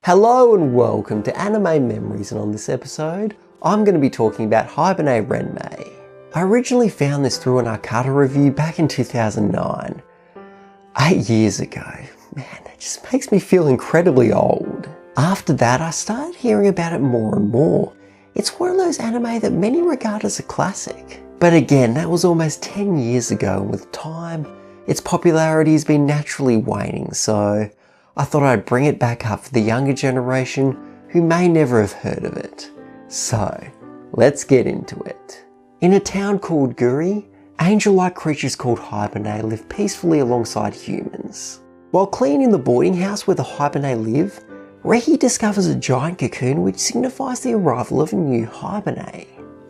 Hello and welcome to Anime Memories, and on this episode, I'm going to be talking about Haibane Renmei. I originally found this through an Arcata review back in 2009. 8 years ago. Man, it just makes me feel incredibly old. After that, I started hearing about it more and more. It's one of those anime that many regard as a classic. But again, that was almost 10 years ago, and with time, its popularity has been naturally waning, so I thought I'd bring it back up for the younger generation who may never have heard of it. So, let's get into it. In a town called Guri, angel-like creatures called Haibane live peacefully alongside humans. While cleaning the boarding house where the Haibane live, Reki discovers a giant cocoon which signifies the arrival of a new Haibane.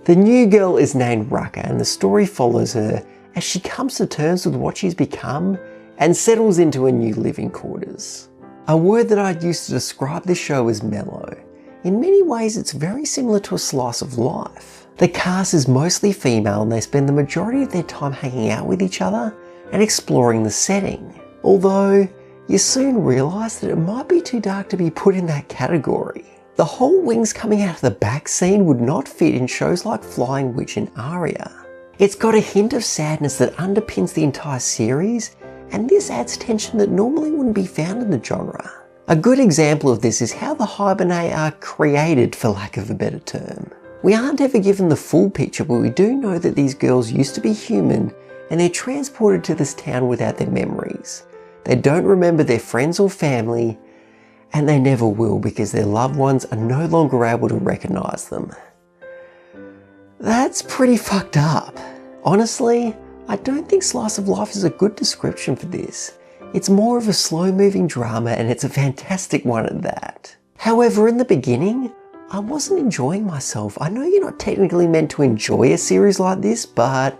The new girl is named Raka, and the story follows her as she comes to terms with what she's become and settles into her new living quarters. A word that I'd use to describe this show is mellow. In many ways, it's very similar to a slice of life. The cast is mostly female and they spend the majority of their time hanging out with each other and exploring the setting. Although, you soon realise that it might be too dark to be put in that category. The whole wings coming out of the back scene would not fit in shows like Flying Witch and Aria. It's got a hint of sadness that underpins the entire series, and this adds tension that normally wouldn't be found in the genre. A good example of this is how the Haibane are created, for lack of a better term. We aren't ever given the full picture, but we do know that these girls used to be human and they're transported to this town without their memories. They don't remember their friends or family, and they never will because their loved ones are no longer able to recognise them. That's pretty fucked up. Honestly, I don't think slice of life is a good description for this. It's more of a slow-moving drama, and it's a fantastic one at that. However, in the beginning, I wasn't enjoying myself. I know you're not technically meant to enjoy a series like this, but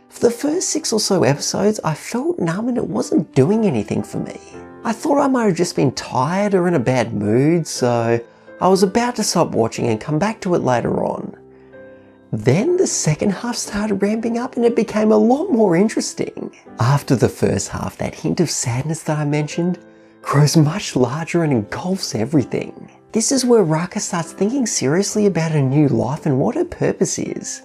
for the first 6 or so episodes, I felt numb and it wasn't doing anything for me. I thought I might have just been tired or in a bad mood, so I was about to stop watching and come back to it later on. Then the second half started ramping up and it became a lot more interesting. After the first half, that hint of sadness that I mentioned grows much larger and engulfs everything. This is where Raka starts thinking seriously about her new life and what her purpose is.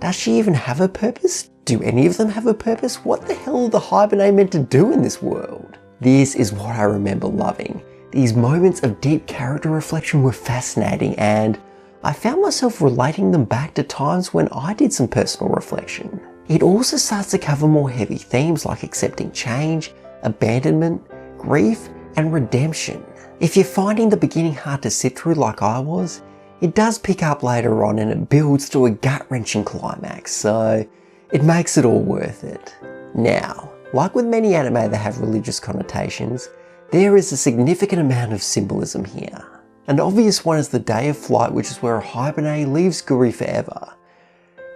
Does she even have a purpose? Do any of them have a purpose? What the hell are the Haibane meant to do in this world? This is what I remember loving. These moments of deep character reflection were fascinating, and I found myself relating them back to times when I did some personal reflection. It also starts to cover more heavy themes like accepting change, abandonment, grief, and redemption. If you're finding the beginning hard to sit through like I was, it does pick up later on and it builds to a gut-wrenching climax, so it makes it all worth it. Now, like with many anime that have religious connotations, there is a significant amount of symbolism here. An obvious one is the day of flight, which is where a Haibane leaves Guri forever.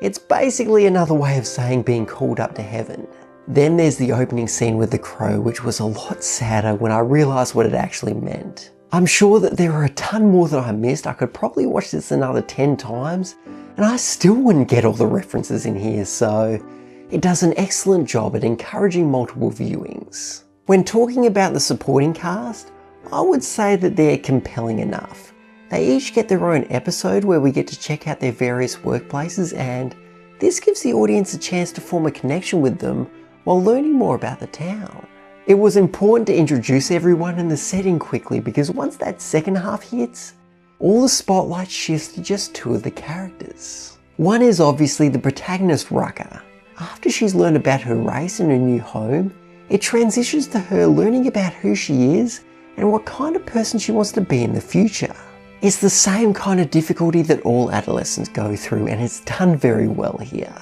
It's basically another way of saying being called up to heaven. Then there's the opening scene with the crow, which was a lot sadder when I realised what it actually meant. I'm sure that there are a ton more that I missed. I could probably watch this another 10 times and I still wouldn't get all the references in here, so it does an excellent job at encouraging multiple viewings. When talking about the supporting cast, I would say that they're compelling enough. They each get their own episode where we get to check out their various workplaces, and this gives the audience a chance to form a connection with them while learning more about the town. It was important to introduce everyone in the setting quickly because once that second half hits, all the spotlight shifts to just 2 of the characters. One is obviously the protagonist Raka. After she's learned about her race and her new home, it transitions to her learning about who she is and what kind of person she wants to be in the future. It's the same kind of difficulty that all adolescents go through, and it's done very well here.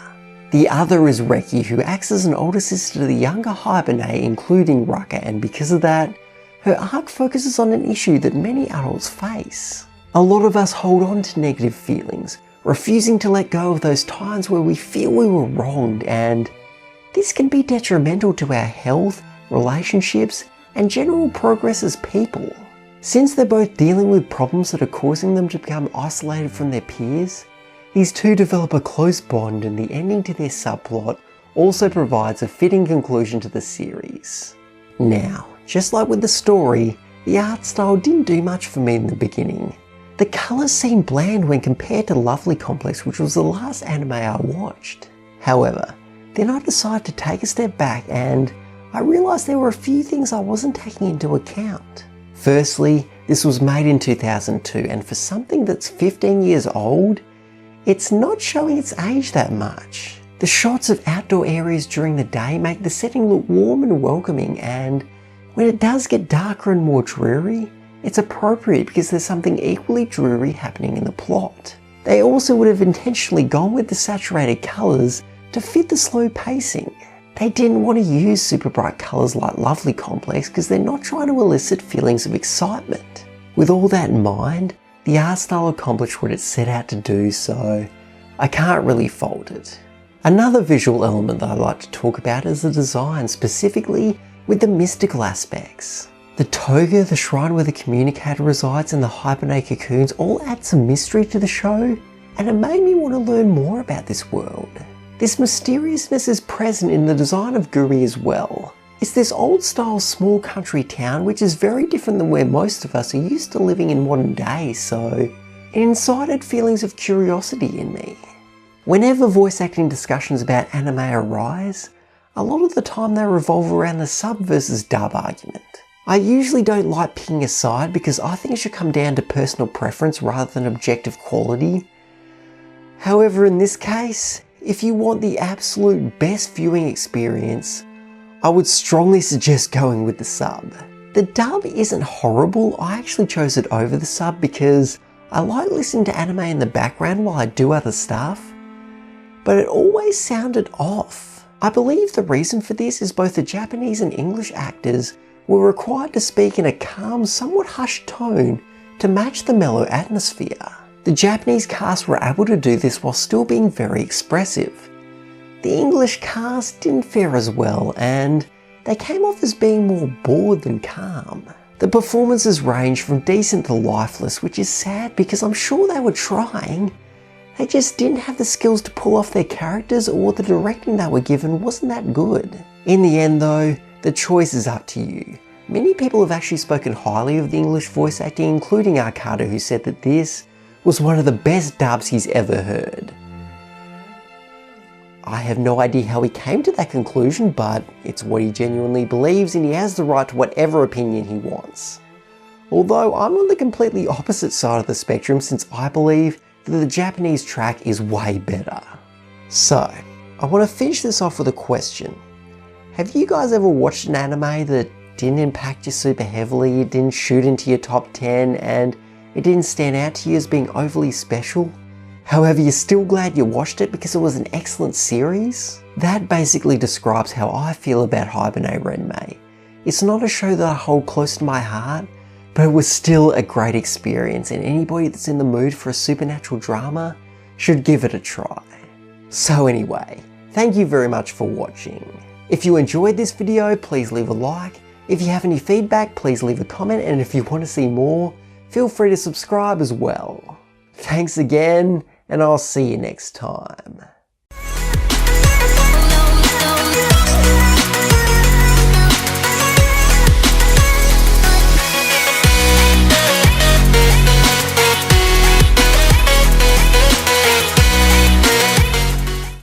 The other is Reki, who acts as an older sister to the younger Haibane, including Raka, and because of that, her arc focuses on an issue that many adults face. A lot of us hold on to negative feelings, refusing to let go of those times where we feel we were wronged, and this can be detrimental to our health, relationships, and general progress as people. Since they're both dealing with problems that are causing them to become isolated from their peers, these two develop a close bond, and the ending to their subplot also provides a fitting conclusion to the series. Now, just like with the story, the art style didn't do much for me in the beginning. The colours seemed bland when compared to Lovely Complex, which was the last anime I watched. However, then I decided to take a step back and I realised there were a few things I wasn't taking into account. Firstly, this was made in 2002, and for something that's 15 years old, it's not showing its age that much. The shots of outdoor areas during the day make the setting look warm and welcoming, and when it does get darker and more dreary, it's appropriate because there's something equally dreary happening in the plot. They also would have intentionally gone with the saturated colours to fit the slow pacing. They didn't want to use super bright colours like Lovely Complex because they're not trying to elicit feelings of excitement. With all that in mind, the art style accomplished what it set out to do, so I can't really fault it. Another visual element that I like to talk about is the design, specifically with the mystical aspects. The toga, the shrine where the communicator resides, and the Haibane cocoons all add some mystery to the show, and it made me want to learn more about this world. This mysteriousness is present in the design of Guri as well. It's this old style small country town which is very different than where most of us are used to living in modern days, so it incited feelings of curiosity in me. Whenever voice acting discussions about anime arise, a lot of the time they revolve around the sub versus dub argument. I usually don't like picking a side because I think it should come down to personal preference rather than objective quality. However, in this case, if you want the absolute best viewing experience, I would strongly suggest going with the sub. The dub isn't horrible. I actually chose it over the sub because I like listening to anime in the background while I do other stuff, but it always sounded off. I believe the reason for this is both the Japanese and English actors were required to speak in a calm, somewhat hushed tone to match the mellow atmosphere. The Japanese cast were able to do this while still being very expressive. The English cast didn't fare as well, and they came off as being more bored than calm. The performances range from decent to lifeless, which is sad because I'm sure they were trying. They just didn't have the skills to pull off their characters, or the directing they were given wasn't that good. In the end though, the choice is up to you. Many people have actually spoken highly of the English voice acting, including Arcado, who said that this was one of the best dubs he's ever heard. I have no idea how he came to that conclusion, but it's what he genuinely believes and he has the right to whatever opinion he wants. Although I'm on the completely opposite side of the spectrum, since I believe that the Japanese track is way better. So, I want to finish this off with a question. Have you guys ever watched an anime that didn't impact you super heavily, it didn't shoot into your top 10, and it didn't stand out to you as being overly special? However, you're still glad you watched it because it was an excellent series? That basically describes how I feel about Haibane Renmei. It's not a show that I hold close to my heart, but it was still a great experience, and anybody that's in the mood for a supernatural drama should give it a try. So anyway, thank you very much for watching. If you enjoyed this video, please leave a like. If you have any feedback, please leave a comment, and if you want to see more, feel free to subscribe as well. Thanks again, and I'll see you next time.